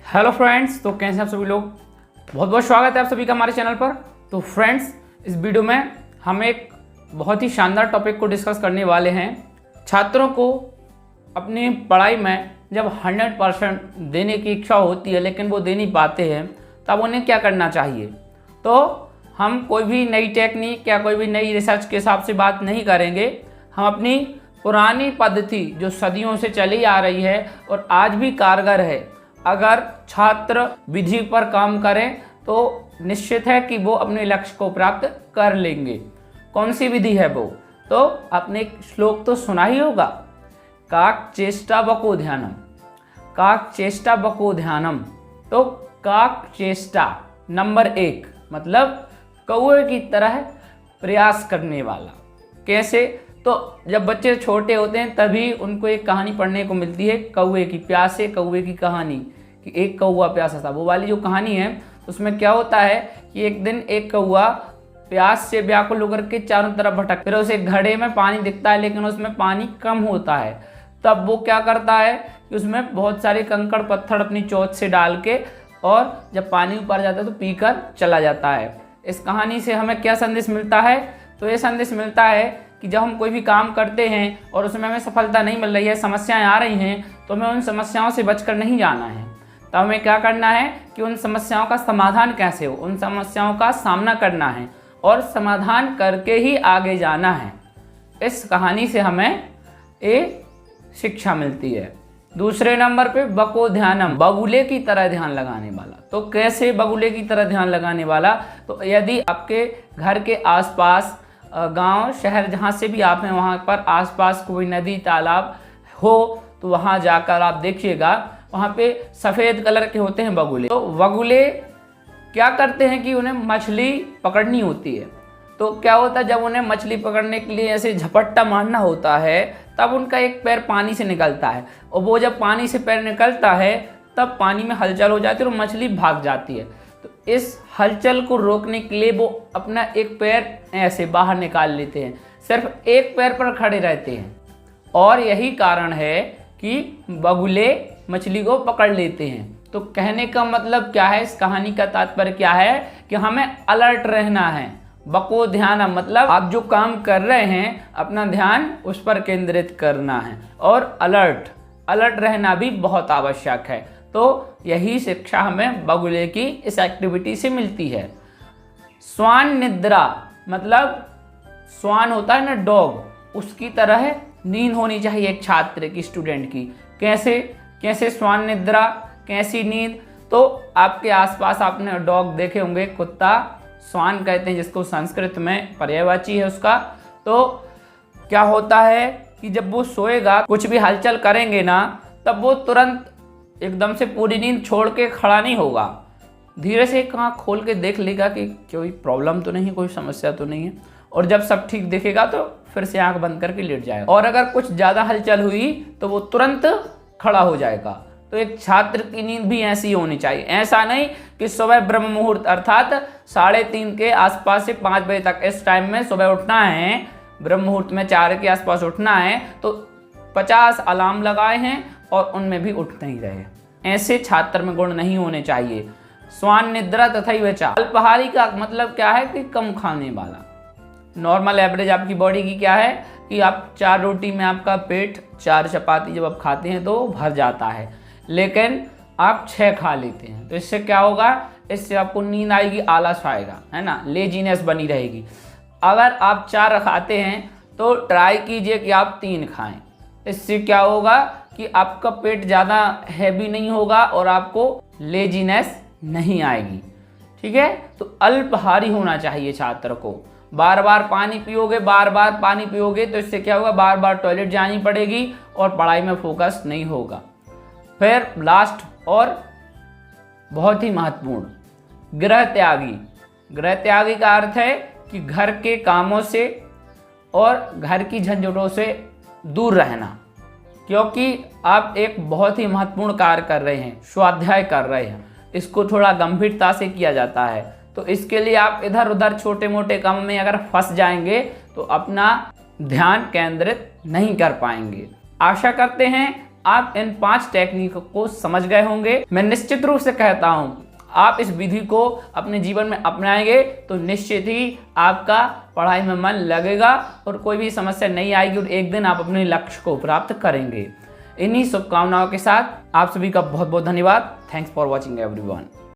Hello friends, तो कैसे हैं आप सभी लोग। बहुत बहुत स्वागत है आप सभी का हमारे चैनल पर। तो फ्रेंड्स, इस वीडियो में हम एक बहुत ही शानदार टॉपिक को डिस्कस करने वाले हैं। छात्रों को अपनी पढ़ाई में जब 100% देने की इच्छा होती है लेकिन वो दे नहीं पाते हैं, तब उन्हें क्या करना चाहिए। तो हम कोई भी नई टेक्निक या कोई भी नई रिसर्च के हिसाब से बात नहीं करेंगे। हम अपनी पुरानी पद्धति जो सदियों से चली आ रही है और आज भी कारगर है, अगर छात्र विधि पर काम करें तो निश्चित है कि वो अपने लक्ष्य को प्राप्त कर लेंगे। कौन सी विधि है वो, तो आपने एक श्लोक तो सुना ही होगा, काक चेष्टा बको ध्यानम, काक चेष्टा बको ध्यानम। तो काक चेष्टा नंबर 1 मतलब कौवे की तरह प्रयास करने वाला। कैसे, तो जब बच्चे छोटे होते हैं तभी उनको एक कहानी पढ़ने को मिलती है, कौवे की, प्यासे कौवे की कहानी, कि एक कौवा प्यासा था। वो वाली जो कहानी है उसमें क्या होता है कि एक दिन एक कौवा प्यास से व्याकुल होकर के चारों तरफ भटक, फिर उसे घड़े में पानी दिखता है लेकिन उसमें पानी कम होता है। तब वो क्या करता है कि उसमें बहुत सारे कंकड़ पत्थर अपनी चोंच से डाल के, और जब पानी ऊपर जाता है तो पीकर चला जाता है। इस कहानी से हमें क्या संदेश मिलता है, तो ये संदेश मिलता है कि जब हम कोई भी काम करते हैं और उसमें हमें सफलता नहीं मिल रही है, समस्याएं आ रही हैं, तो हमें उन समस्याओं से बचकर नहीं जाना है। तो हमें क्या करना है कि उन समस्याओं का समाधान कैसे हो, उन समस्याओं का सामना करना है और समाधान करके ही आगे जाना है। इस कहानी से हमें ये शिक्षा मिलती है। दूसरे नंबर पे बको ध्यानम, बगुले की तरह ध्यान लगाने वाला। तो कैसे बगुले की तरह ध्यान लगाने वाला, तो यदि आपके घर के आसपास, गांव शहर जहाँ से भी आप हैं, वहाँ पर आसपास कोई नदी तालाब हो तो वहाँ जाकर आप देखिएगा, वहाँ पे सफ़ेद कलर के होते हैं बगुले। तो बगुले क्या करते हैं कि उन्हें मछली पकड़नी होती है। तो क्या होता है, जब उन्हें मछली पकड़ने के लिए ऐसे झपट्टा मारना होता है तब उनका एक पैर पानी से निकलता है, और वो जब पानी से पैर निकलता है तब पानी में हलचल हो जाती है और मछली भाग जाती है। तो इस हलचल को रोकने के लिए वो अपना एक पैर ऐसे बाहर निकाल लेते हैं, सिर्फ एक पैर पर खड़े रहते हैं, और यही कारण है कि बगुले मछली को पकड़ लेते हैं। तो कहने का मतलब क्या है, इस कहानी का तात्पर्य क्या है कि हमें अलर्ट रहना है। बको ध्यान मतलब आप जो काम कर रहे हैं अपना ध्यान उस पर केंद्रित करना है, और अलर्ट रहना भी बहुत आवश्यक है। तो यही शिक्षा हमें बगुले की इस एक्टिविटी से मिलती है। स्वान निद्रा मतलब स्वान होता है ना डॉग, उसकी तरह नींद होनी चाहिए एक छात्र की, स्टूडेंट की। कैसे स्वान निद्रा, कैसी नींद, तो आपके आसपास आपने डॉग देखे होंगे, कुत्ता, स्वान कहते हैं जिसको संस्कृत में पर्यायवाची है उसका। तो क्या होता है कि जब वो सोएगा, कुछ भी हलचल करेंगे ना, तब वो तुरंत एकदम से पूरी नींद छोड़ के खड़ा नहीं होगा, धीरे से एक आँख खोल के देख लेगा कि कोई प्रॉब्लम तो नहीं, कोई समस्या तो नहीं है, और जब सब ठीक दिखेगा तो फिर से आँख बंद करके लेट जाएगा। और अगर कुछ ज़्यादा हलचल हुई तो वो तुरंत खड़ा हो जाएगा। तो एक छात्र की नींद भी ऐसी होनी चाहिए। ऐसा नहीं कि सुबह ब्रह्म मुहूर्त अर्थात 3:30 के आसपास से 5 बजे तक, इस टाइम में सुबह उठना है, ब्रह्म मुहूर्त में 4 के आसपास उठना है, तो 50 अलार्म लगाए हैं और उनमें भी उठ नहीं रहे। ऐसे छात्र में गुण नहीं होने चाहिए। स्वान निद्रा तथा विचा। अल्पाहारी का मतलब क्या है कि कम खाने वाला। नॉर्मल एवरेज आपकी बॉडी की क्या है कि आप 4 रोटी में आपका पेट, 4 चपाती जब आप खाते हैं तो भर जाता है, लेकिन आप 6 खा लेते हैं। तो इससे क्या होगा, इससे आपको नींद आएगी, आलस आएगा, है ना, लेजीनेस बनी रहेगी। अगर आप 4 खाते हैं तो ट्राई कीजिए कि आप 3 खाएं। इससे क्या होगा कि आपका पेट ज़्यादा हैवी नहीं होगा और आपको लेजीनेस नहीं आएगी। ठीक है, तो अल्पाहारी होना चाहिए छात्र को। बार बार पानी पियोगे तो इससे क्या होगा, बार बार टॉयलेट जानी पड़ेगी और पढ़ाई में फोकस नहीं होगा। फिर लास्ट और बहुत ही महत्वपूर्ण, गृह त्यागी का अर्थ है कि घर के कामों से और घर की झंझटों से दूर रहना, क्योंकि आप एक बहुत ही महत्वपूर्ण कार्य कर रहे हैं, स्वाध्याय कर रहे हैं, इसको थोड़ा गंभीरता से किया जाता है। तो इसके लिए आप इधर उधर छोटे मोटे काम में अगर फंस जाएंगे तो अपना ध्यान केंद्रित नहीं कर पाएंगे। आशा करते हैं आप इन 5 टेक्निक को समझ गए होंगे। मैं निश्चित रूप से कहता हूं, आप इस विधि को अपने जीवन में अपनाएंगे तो निश्चित ही आपका पढ़ाई में मन लगेगा और कोई भी समस्या नहीं आएगी और एक दिन आप अपने लक्ष्य को प्राप्त करेंगे। इन्हीं शुभकामनाओं के साथ आप सभी का बहुत बहुत धन्यवाद। Thanks for watching everyone.